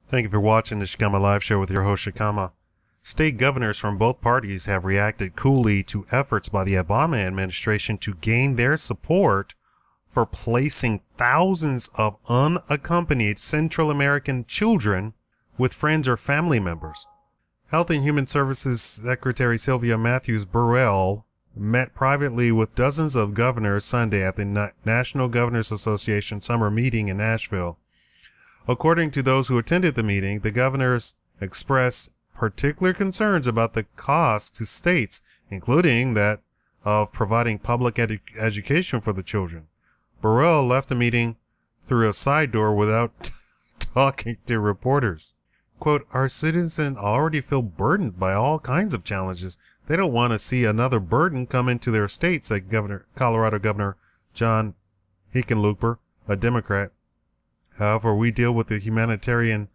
Thank you for watching the Shikama Live Show with your host Shikama. State governors from both parties have reacted coolly to efforts by the Obama administration to gain their support for placing thousands of unaccompanied Central American children with friends or family members. Health and Human Services Secretary Sylvia Burwell met privately with dozens of governors Sunday at the National Governors Association summer meeting in Nashville. According to those who attended the meeting, the governors expressed particular concerns about the cost to states, including that of providing public education for the children. Burwell left the meeting through a side door without talking to reporters. Quote, "Our citizens already feel burdened by all kinds of challenges. They don't want to see another burden come into their state," said Colorado Governor John Hickenlooper, a Democrat. "However, we deal with the humanitarian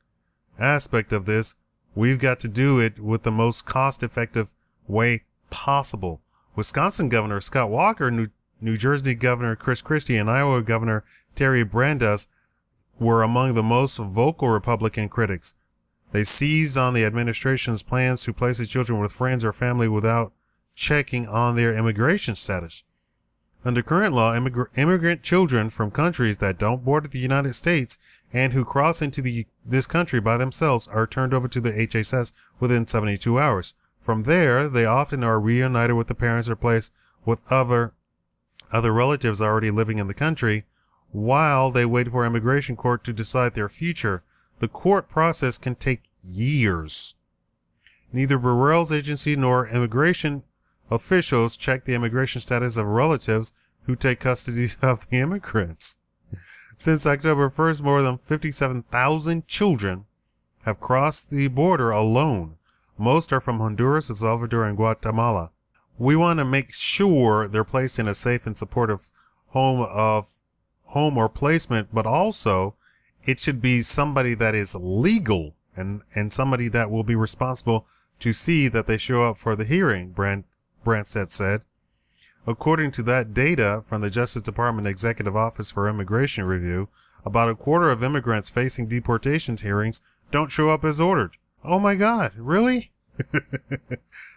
aspect of this. We've got to do it with the most cost-effective way possible." Wisconsin Governor Scott Walker, New Jersey Governor Chris Christie, and Iowa Governor Terry Brandeis were among the most vocal Republican critics. They seized on the administration's plans to place the children with friends or family without checking on their immigration status. Under current law, immigrant children from countries that don't border the United States and who cross into this country by themselves are turned over to the HHS within 72 hours. From there, they often are reunited with the parents or placed with other relatives already living in the country while they wait for immigration court to decide their future. The court process can take years. Neither Burwell's agency nor immigration officials check the immigration status of relatives who take custody of the immigrants. Since October 1st, more than 57,000 children have crossed the border alone. Most are from Honduras, El Salvador, and Guatemala. We want to make sure they're placed in a safe and supportive home or placement, but also it should be somebody that is legal and somebody that will be responsible to see that they show up for the hearing, Branstad said. According to that data from the Justice Department Executive Office for Immigration Review, about a quarter of immigrants facing deportation hearings don't show up as ordered. Oh my God, really?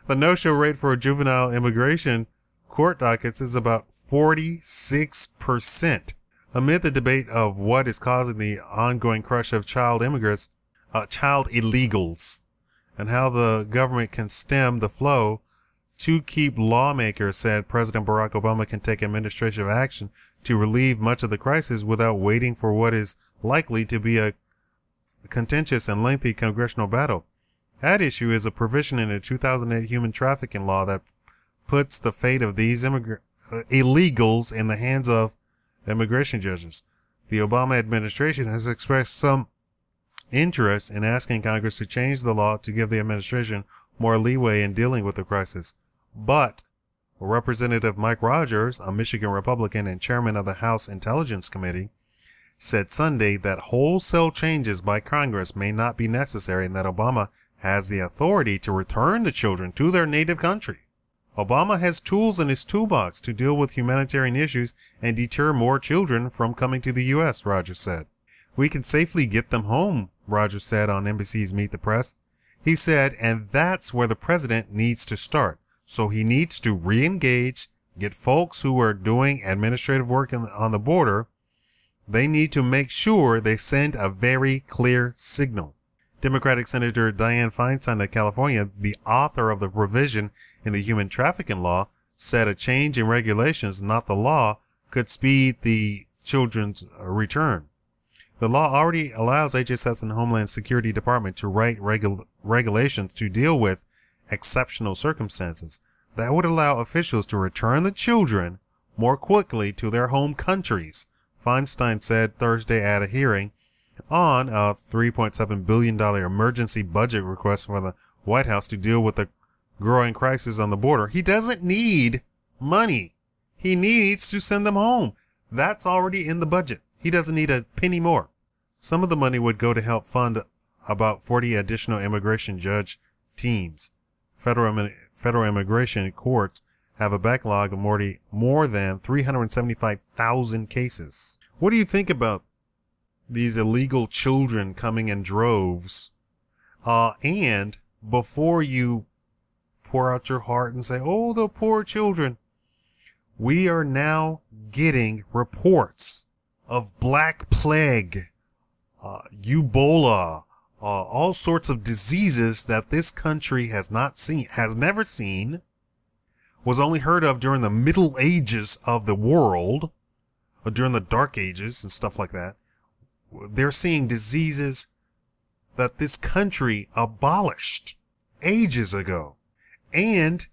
The no-show rate for juvenile immigration court dockets is about 46%. Amid the debate of what is causing the ongoing crush of child illegals, and how the government can stem the flow, two key lawmakers said President Barack Obama can take administrative action to relieve much of the crisis without waiting for what is likely to be a contentious and lengthy congressional battle. At issue is a provision in the 2008 human trafficking law that puts the fate of these illegals in the hands of immigration judges. The Obama administration has expressed some interest in asking Congress to change the law to give the administration more leeway in dealing with the crisis. But Representative Mike Rogers, a Michigan Republican and chairman of the House Intelligence Committee, said Sunday that wholesale changes by Congress may not be necessary and that Obama has the authority to return the children to their native country. Obama has tools in his toolbox to deal with humanitarian issues and deter more children from coming to the U.S., Rogers said. "We can safely get them home," Rogers said on NBC's Meet the Press. He said, and that's where the president needs to start. So he needs to re-engage, get folks who are doing administrative work on the border. They need to make sure they send a very clear signal. Democratic Senator Dianne Feinstein of California, the author of the provision in the human trafficking law, said a change in regulations, not the law, could speed the children's return. The law already allows HHS and Homeland Security Department to write regulations to deal with exceptional circumstances. That would allow officials to return the children more quickly to their home countries, Feinstein said Thursday at a hearing on a $3.7 billion emergency budget request for the White House to deal with the growing crisis on the border. He doesn't need money. He needs to send them home. That's already in the budget. He doesn't need a penny more. Some of the money would go to help fund about 40 additional immigration judge teams. Federal immigration courts have a backlog of more than 375,000 cases. What do you think about these illegal children coming in droves. And before you pour out your heart and say, oh, the poor children, we are now getting reports of Black Plague, Ebola, all sorts of diseases that this country has never seen, was only heard of during the Middle Ages of the world, or during the Dark Ages and stuff like that. They're seeing diseases that this country abolished ages ago. And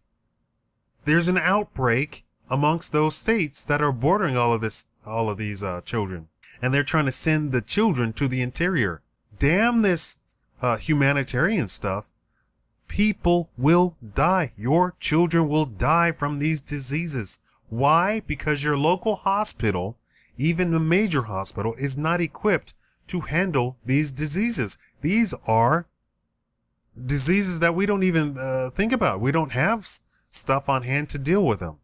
there's an outbreak amongst those states that are bordering all of these children. And they're trying to send the children to the interior. Damn this humanitarian stuff. People will die. Your children will die from these diseases. Why? Because your local hospital, even a major hospital, is not equipped to handle these diseases. These are diseases that we don't even think about. We don't have stuff on hand to deal with them.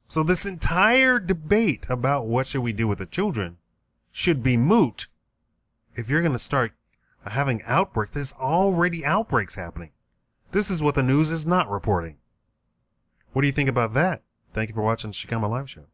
So this entire debate about what should we do with the children should be moot. If you're going to start having outbreaks, there's already outbreaks happening. This is what the news is not reporting. What do you think about that? Thank you for watching the Shikama Live Show.